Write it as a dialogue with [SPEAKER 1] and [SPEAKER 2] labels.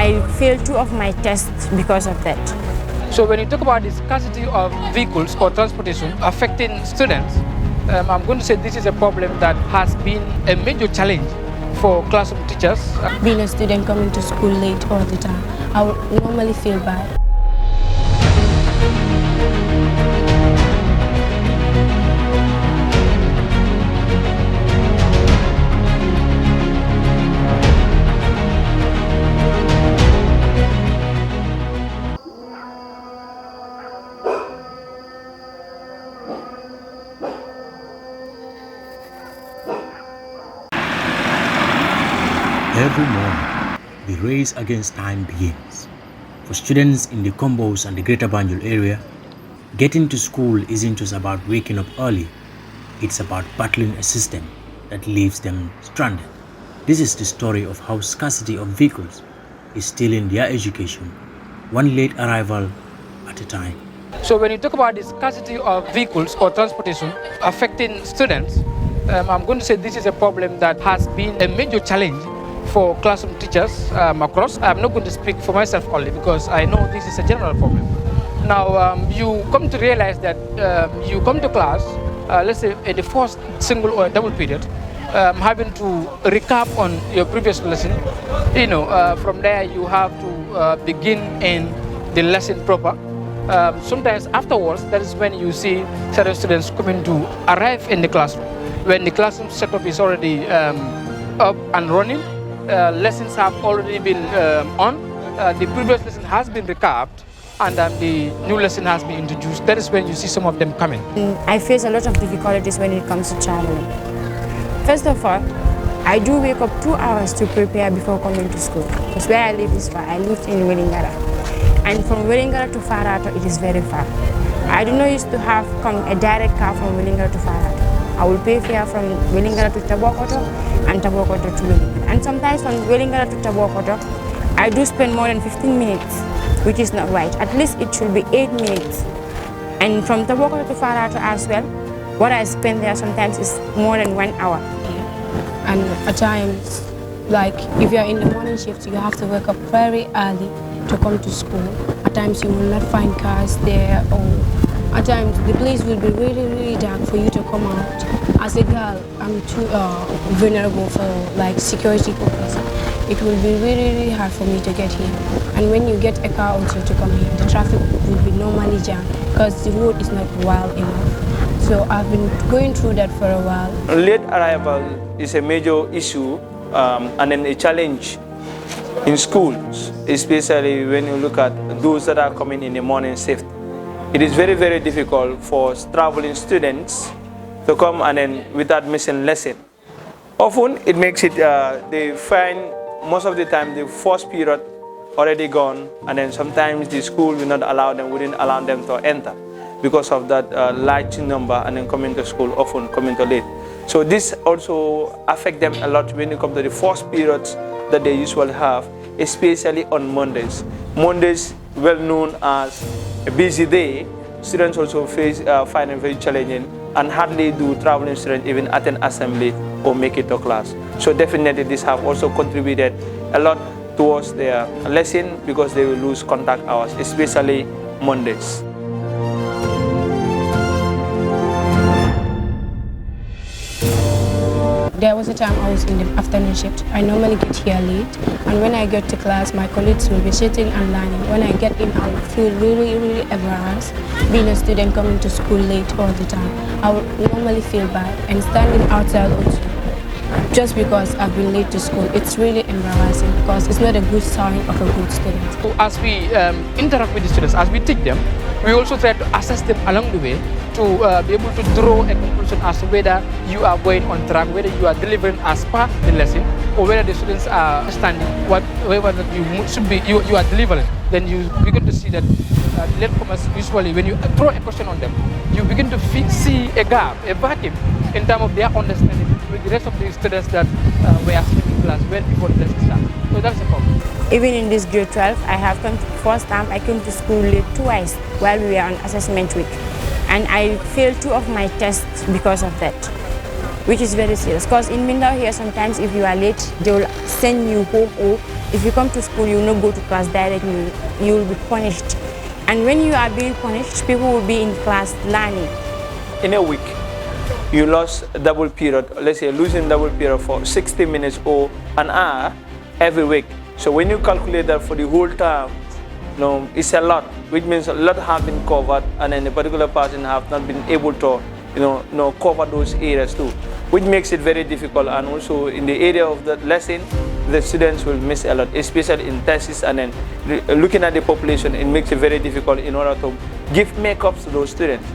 [SPEAKER 1] I failed 2 of my tests because of that.
[SPEAKER 2] So when you talk about the scarcity of vehicles or transportation affecting students, I'm going to say this is a problem that has been a major challenge for classroom teachers.
[SPEAKER 3] Being a student coming to school late all the time, I would normally feel bad.
[SPEAKER 4] Every morning, the race against time begins. For students in the Combos and the Greater Banjul area, getting to school isn't just about waking up early, it's about battling a system that leaves them stranded. This is the story of how scarcity of vehicles is stealing their education, one late arrival at a time.
[SPEAKER 2] So when you talk about the scarcity of vehicles or transportation affecting students, I'm going to say this is a problem that has been a major challenge for classroom teachers across. I'm not going to speak for myself only because I know this is a general problem. Now, you come to realize that you come to class, let's say in the first single or double period, having to recap on your previous lesson. From there you have to begin in the lesson proper. Sometimes afterwards, that is when you see certain students coming to arrive in the classroom. When the classroom setup is already up and running, lessons have already been on, the previous lesson has been recapped, and the new lesson has been introduced. That is when you see some of them coming.
[SPEAKER 1] I face a lot of difficulties when it comes to traveling. First of all, I do wake up 2 hours to prepare before coming to school, because where I live is far. I live in Welingara, and from Welingara to Farato, it is very far. I do not used to have a direct car from Welingara to Farato. I will pay fare from Welingara to Tabokoto and Tabokoto to Welingara. And sometimes from Welingara to Tabokoto, I do spend more than 15 minutes, which is not right. At least it should be 8 minutes. And from Tabokoto to Farato as well, what I spend there sometimes is more than 1 hour.
[SPEAKER 3] And at times, like if you're in the morning shift, you have to wake up very early to come to school. At times you will not find cars there, or at times the place will be really, really dark for you to come out. As a girl, I'm too vulnerable for like security purposes. It will be really, really hard for me to get here. And when you get a car also to come here, the traffic will be normally jammed because the road is not wide enough. So I've been going through that for a while.
[SPEAKER 5] Late arrival is a major issue and then a challenge in schools, especially when you look at those that are coming in the morning shift. It is very, very difficult for traveling students to come and then without missing lesson. Often it makes it, they find most of the time the first period already gone, and then sometimes the school will not allow them, wouldn't allow them to enter because of that large number, and then coming to school often coming to late. So this also affects them a lot when it comes to the first periods that they usually have, especially on Mondays. Mondays, well known as a busy day, students also find it very challenging, and hardly do traveling students even attend assembly or make it to class. So definitely this have also contributed a lot towards their lesson because they will lose contact hours, especially Mondays.
[SPEAKER 3] There was a time I was in the afternoon shift. I normally get here late, and when I get to class, my colleagues will be sitting and learning. When I get in, I will feel really, really embarrassed. Being a student coming to school late all the time, I would normally feel bad. And standing outside also, just because I've been late to school, it's really embarrassing because it's not a good sign of a good student.
[SPEAKER 2] So as we interact with the students, as we teach them, we also try to assess them along the way to be able to draw a conclusion as to whether you are going on track, whether you are delivering as per the lesson, or whether the students are understanding whatever that you are delivering. Then you begin to see that latecomers usually, when you throw a question on them, you begin to see a gap, a vacuum in terms of their understanding with the rest of the students that were sitting in class well before the lesson starts. So that's a problem.
[SPEAKER 1] Even in this grade 12, I have come to first time I came to school late twice while we were on assessment week. And I failed 2 of my tests because of that, which is very serious. Because in Mindao here, sometimes if you are late, they will send you home, or if you come to school, you will not go to class directly, you will be punished. And when you are being punished, people will be in class learning.
[SPEAKER 5] In a week, you lost a double period, let's say losing double period for 60 minutes or an hour every week. So when you calculate that for the whole term, it's a lot, which means a lot have been covered, and then a particular person have not been able to, cover those areas too, which makes it very difficult. And also in the area of the lesson, the students will miss a lot, especially in tests, and then looking at the population, it makes it very difficult in order to give makeups to those students.